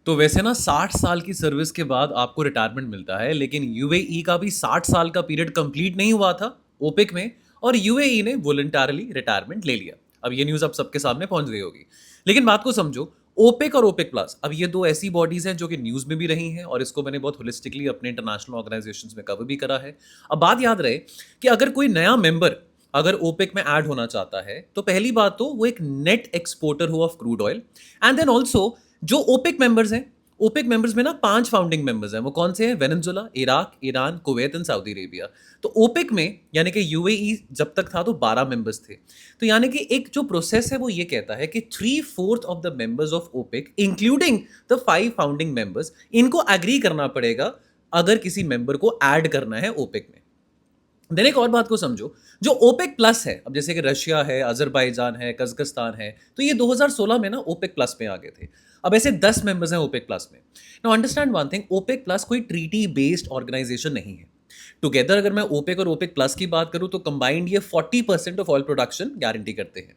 तो वैसे ना 60 साल की सर्विस के बाद आपको रिटायरमेंट मिलता है, लेकिन यूएई का भी 60 साल का पीरियड कंप्लीट नहीं हुआ था ओपेक में, और यूएई ने वॉलंटरली रिटायरमेंट ले लिया। अब ये न्यूज़ अब सबके सामने पहुंच गई होगी। लेकिन बात को समझो, ओपेक और ओपेक प्लस, अब ये दो ऐसी बॉडीज हैं जो कि न्यूज़ में भी रही हैं, और इसको मैंने बहुत होलिस्टिकली अपने इंटरनेशनल ऑर्गेनाइजेशंस में कवर भी करा है। अब बात याद रहे कि अगर कोई नया मेंबर अगर ओपेक में ऐड होना चाहता है, तो पहली बात तो वो एक नेट एक्सपोर्टर हो of crude oil, and then also जो ओपेक मेंबर्स हैं, ओपेक मेंबर्स में ना 5 फाउंडिंग मेंबर्स हैं। वो कौन से हैं? Venezuela, Iraq, Iran, Kuwait and Saudi Arabia. तो ओपेक में यानी कि यूएई जब तक था तो 12 मेंबर्स थे। तो यानी कि एक जो प्रोसेस है वो ये कहता है कि 3/4 of the members of OPEC including the 5 founding members, इनको एग्री करना पड़ेगा अगर किसी मेंबर को ऐड करना है ओपेक में। देन एक और बात को समझो, जो ओपेक प्लस है, अब जैसे कि रशिया है, अजरबैजान है, कज़ाकिस्तान है, तो ये 2016 में ना ओपेक प्लस में आ गए थे। अब ऐसे 10 मेंबर्स हैं ओपेक प्लस में। Now understand one thing, OPEC plus कोई ट्रीटी बेस्ड ऑर्गेनाइजेशन नहीं है। टुगेदर अगर मैं ओपेक और ओपेक प्लस की बात करूं तो कंबाइंड ये 40% ऑफ ऑयल प्रोडक्शन गारंटी करते हैं।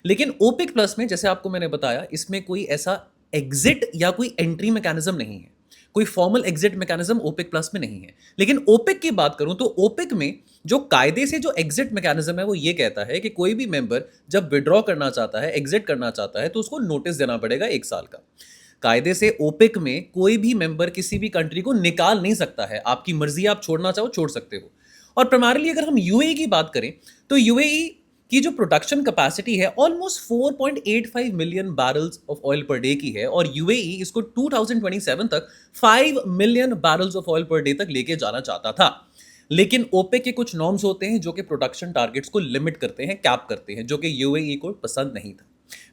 लेकिन ओपेक प्लस में, जैसे आपको मैंने बताया, इसमें कोई ऐसा एग्जिट या कोई एंट्री मैकेनिज्म नहीं है। कोई formal exit mechanism OPEC plus में नहीं है। लेकिन ओपेक की बात करूं तो ओपेक में जो कायदे से जो एग्जिट मैकेनिज्म है वो ये कहता है कि कोई भी मेंबर जब विड्रॉ करना चाहता है, एग्जिट करना चाहता है, तो उसको नोटिस देना पड़ेगा 1 साल का। कायदे से ओपेक में कोई भी मेंबर किसी भी कंट्री को निकाल नहीं सकता है। आपकी मर्जी, आप छोड़ना चाहो छोड़ सकते हो। और प्राइमरली अगर हम यूएई की बात करें तो यूएई की जो प्रोडक्शन कैपेसिटी है almost 4.85 million barrels of oil per day की है, और यूएई इसको 2027 तक 5 million barrels of oil per day तक लेके जाना चाहता था। लेकिन ओपेक के कुछ नॉर्म्स होते हैं जो कि प्रोडक्शन टारगेट्स को लिमिट करते हैं, कैप करते हैं, जो कि यूएई को पसंद नहीं था।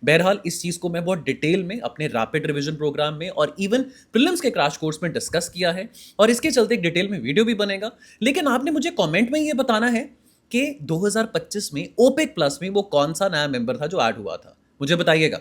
बहरहाल इस चीज को मैं बहुत डिटेल में अपने रैपिड रिवीजन प्रोग्राम में और इवन प्रीलिम्स के क्रैश कोर्स में डिस्कस किया है, और इसके चलते एक डिटेल में वीडियो भी बनेगा। लेकिन आपने मुझे कमेंट में ये बताना है कि 2025 में ओपेक प्लस में वो कौन सा नया मेंबर था जो ऐड हुआ था, मुझे बताइएगा।